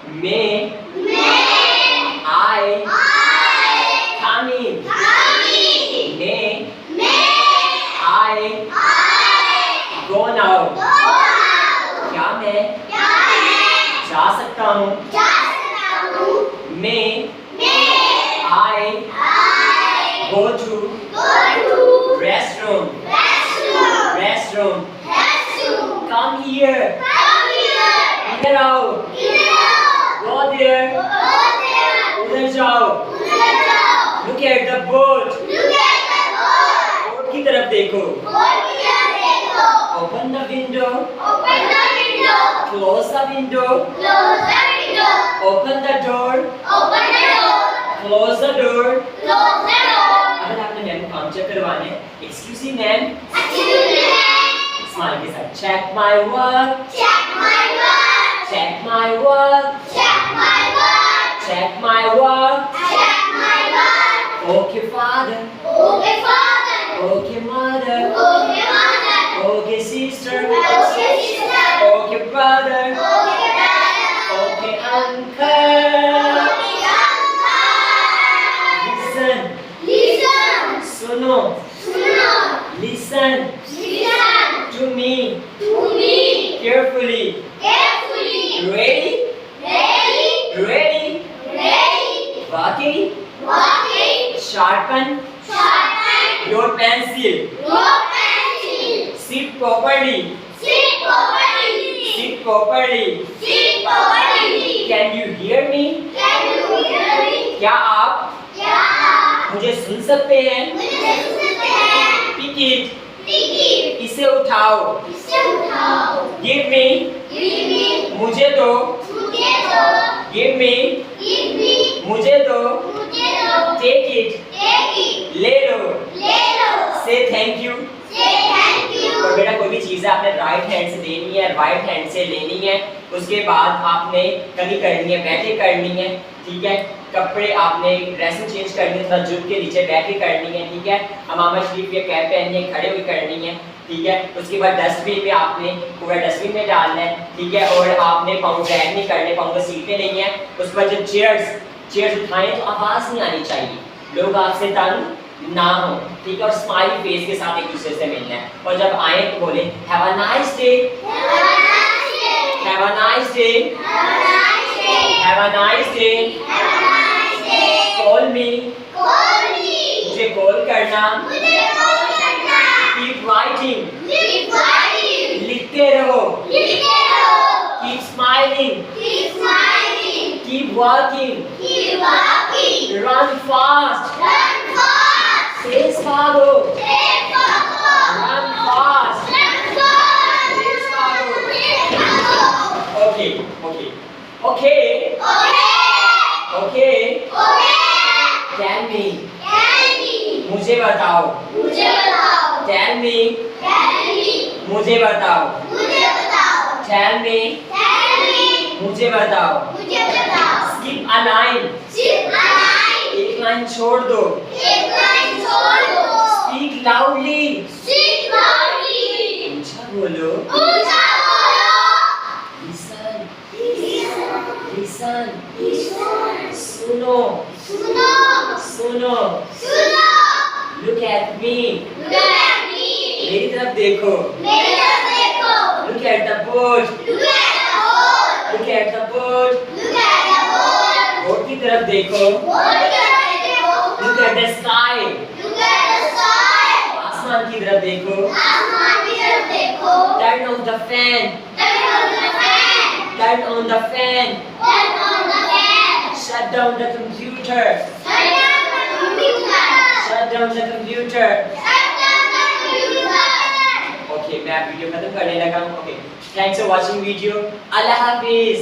May I come in? May I go now? क्या मैं जा सकता हूँ? May I go to restroom? Come here. इधर आओ. Go there. उधर जाओ. Look at the board. Board की तरफ देखो. Open the window. Close the window. Open the door. Close the door. अगर आपने मैम काम चेक करवाने, excuse me मैम, स्माइल के साथ check my work. Check my work. Okay father. Okay mother. Okay sister. Okay brother. Okay uncle. Listen. Suno. Listen to me carefully. Ready? Walking. Sharpen your pencil. Sit properly. Can you hear me? क्या आप मुझे सुन सकते हैं? Pick it. इसे उठाओ. Give me. मुझे दो. Give me. मुझे दो. Take it. ले लो. Say thank you. और बेटा कोई भी चीज़ आपने राइट हैंड से देनी है, राइट हैंड से लेनी है, उसके बाद आपने कभी करनी है, बैठे करनी है, ठीक है? कपड़े आपने ड्रेसिंग चेंज करनी है, थोड़ा जुट के नीचे बैठे करनी है, ठीक है? हमामा शरीफ के कैप पहननी है, खड़े हुए करनी है, ठीक है? उसके बाद डस्टबिन में आपने पूरा डस्टबिन में डालना है, ठीक है? और आपने पाँव ड्रैग नहीं करने, पाँव में सीटें नहीं है, उसके बाद जब चेयर्स उठाएं तो आवाज़ नहीं आनी चाहिए, लोग आपसे तंग ना हो, ठीक है? और स्माइल फेस के साथ एक दूसरे से मिलना है, और जब आए तो बोले have a nice day. Call मी. मुझे कॉल करना. Keep writing. लिखते रहो. Keep smiling. Keep working. Run fast. Face follow. Run fast. Face follow. Okay. Tell me. मुझे बताओ. Tell me. मुझे बताओ. Tell me. मुझे बताओ. Skip a line. एक लाइन छोड़ दो. Speak loudly. ऊंचा बोलो. Listen. सुनो. Look at me. मेरी तरफ देखो. Look at the board. Board की तरफ देखो. Look at the sky. आसमान की तरफ देखो. Turn on the fan. Shut down the computer. Okay, मैं वीडियो खत्म करने लगा हूँ. Okay, thanks for watching video. Allah Hafiz.